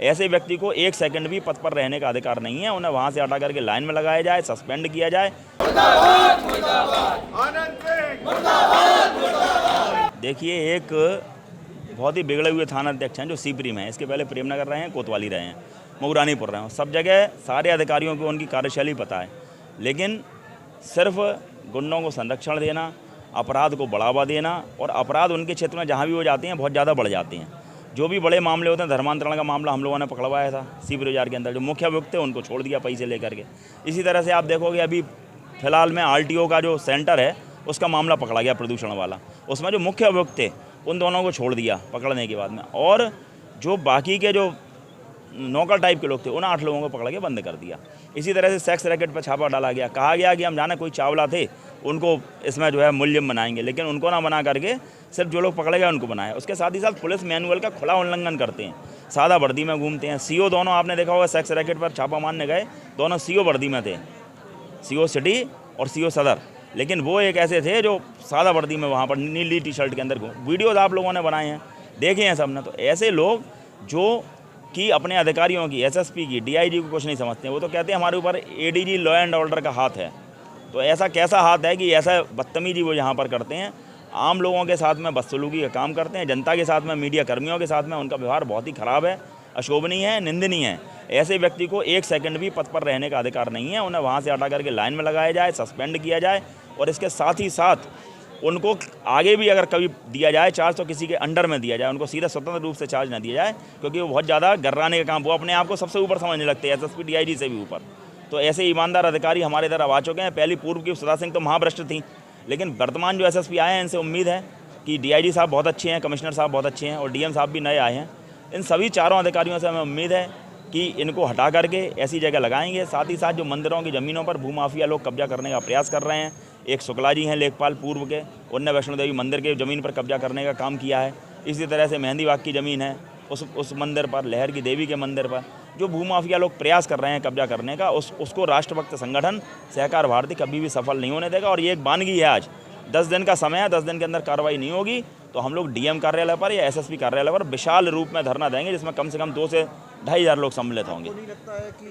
ऐसे व्यक्ति को एक सेकंड भी पद पर रहने का अधिकार नहीं है। उन्हें वहां से हटा करके लाइन में लगाया जाए, सस्पेंड किया जाए। देखिए, एक बहुत ही बिगड़े हुए थाना अध्यक्ष हैं जो सीपरी में है। इसके पहले प्रेमनगर रहे हैं, कोतवाली रहे हैं, मऊरानीपुर रहे हैं। सब जगह सारे अधिकारियों को उनकी कार्यशैली पता है, लेकिन सिर्फ गुंडों को संरक्षण देना, अपराध को बढ़ावा देना, और अपराध उनके क्षेत्र में जहाँ भी हो जाते हैं बहुत ज़्यादा बढ़ जाते हैं। जो भी बड़े मामले होते हैं, धर्मांतरण का मामला हम लोगों ने पकड़वाया था सीपरी बाजार के अंदर, जो मुख्य अभियुक्त थे उनको छोड़ दिया पैसे लेकर के। इसी तरह से आप देखोगे अभी फिलहाल में आरटीओ का जो सेंटर है उसका मामला पकड़ा गया, प्रदूषण वाला। उसमें जो मुख्य अभियुक्त थे उन दोनों को छोड़ दिया पकड़ने के बाद में, और जो बाकी के जो नौकर टाइप के लोग थे उन 8 लोगों को पकड़ के बंद कर दिया। इसी तरह से सेक्स रैकेट पर छापा डाला गया। कहा गया कि हम जाने कोई चावला थे उनको इसमें जो है मुलजिम बनाएंगे, लेकिन उनको ना बना करके सिर्फ जो लोग पकड़े गए उनको बनाया। उसके साथ ही साथ पुलिस मैनुअल का खुला उल्लंघन करते हैं, सादा वर्दी में घूमते हैं। सीओ दोनों आपने देखा होगा सेक्स रैकेट पर छापा मारने गए, दोनों सीओ वर्दी में थे, सीओ सिटी और सीओ सदर, लेकिन वो एक ऐसे थे जो सादा वर्दी में वहाँ पर नीली टी शर्ट के अंदर वीडियोज़ आप लोगों ने बनाए हैं, देखे हैं सबने। तो ऐसे लोग जो कि अपने अधिकारियों की, एसएसपी की, डीआईजी को कुछ नहीं समझते हैं। वो तो कहते हैं हमारे ऊपर एडीजी लॉ एंड ऑर्डर का हाथ है। तो ऐसा कैसा हाथ है कि ऐसा बदतमीजी वो यहाँ पर करते हैं, आम लोगों के साथ में बदसलूकी का काम करते हैं, जनता के साथ में, मीडिया कर्मियों के साथ में उनका व्यवहार बहुत ही ख़राब है, अशोभनीय है, निंदनीय है। ऐसे व्यक्ति को एक सेकंड भी पद पर रहने का अधिकार नहीं है। उन्हें वहाँ से हटा करके लाइन में लगाया जाए, सस्पेंड किया जाए, और इसके साथ ही साथ उनको आगे भी अगर कभी दिया जाए चार्ज तो किसी के अंडर में दिया जाए, उनको सीधा स्वतंत्र रूप से चार्ज ना दिया जाए, क्योंकि वो बहुत ज़्यादा गर्राने का काम, वो अपने आप को सबसे ऊपर समझने लगते हैं, एसएसपी डीआईजी से भी ऊपर। तो ऐसे ईमानदार अधिकारी हमारे इधर अब आ चुके हैं। पहली पूर्व की सुधा सिंह तो महाभ्रष्ट थी, लेकिन वर्तमान जो एसएसपी आए हैं इनसे उम्मीद है कि डीआईजी साहब बहुत अच्छे हैं, कमिश्नर साहब बहुत अच्छे हैं, और डीएम साहब भी नए आए हैं। इन सभी चारों अधिकारियों से हमें उम्मीद है कि इनको हटा करके ऐसी जगह लगाएंगे। साथ ही साथ जो मंदिरों की ज़मीनों पर भूमाफिया लोग कब्जा करने का प्रयास कर रहे हैं, एक शुक्ला जी हैं लेखपाल पूर्व के, उनने वैष्णो देवी मंदिर के ज़मीन पर कब्जा करने का काम किया है। इसी तरह से मेहंदी बाग की ज़मीन है, उस मंदिर पर, लहर की देवी के मंदिर पर जो भूमाफिया लोग प्रयास कर रहे हैं कब्जा करने का, उसको राष्ट्रभक्त संगठन सहकार भारती कभी भी सफल नहीं होने देगा। और ये एक बानगी है, आज 10 दिन का समय है, 10 दिन के अंदर कार्रवाई नहीं होगी तो हम लोग डीएम कार्यालय पर या एसएसपी कार्यालय पर विशाल रूप में धरना देंगे, जिसमें कम से कम 2 से 2,500 लोग सम्मिलित होंगे। नहीं लगता है कि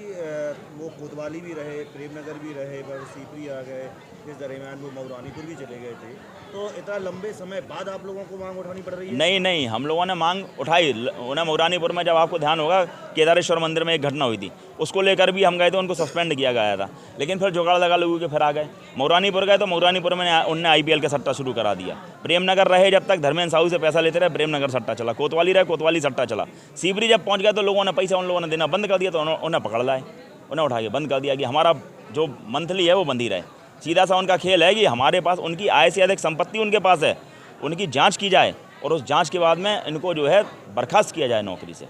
वो कोतवाली भी रहे, प्रेमनगर भी रहे, पर सीपरी आ गए, इस दरमियान वो मऊरानीपुर भी चले गए थे, तो इतना लंबे समय बाद आप लोगों को मांग उठानी पड़ रही है? नहीं, हम लोगों ने मांग उठाई। उन्हें मऊरानीपुर में, जब आपको ध्यान होगा, केदारेश्वर मंदिर में एक घटना हुई थी, उसको लेकर भी हम गए थे, उनको सस्पेंड किया गया था, लेकिन फिर जुगाड़ लगा लोगों के फिर आ गए। मऊरानीपुर गए तो मऊरानीपुर में उनने आईपीएल का सट्टा शुरू करा दिया। प्रेमनगर रहे जब तक, धर्मेंद्र साहू से पैसा लेते रहे, प्रेमनगर सट्टा चला। कोतवाली रहे, कोतवाली सट्टा चला। सीपरी जब पहुँच गए तो लोगों ने पैसा उन लोगों ने देना बंद कर दिया, तो उन्हें पकड़ लाए, उन्हें उठा के बंद कर दिया कि हमारा जो मंथली है वो बंद ही रहे। सीधा सा उनका खेल है कि हमारे पास उनकी आय से अधिक संपत्ति उनके पास है, उनकी जांच की जाए और उस जांच के बाद में इनको जो है बर्खास्त किया जाए नौकरी से।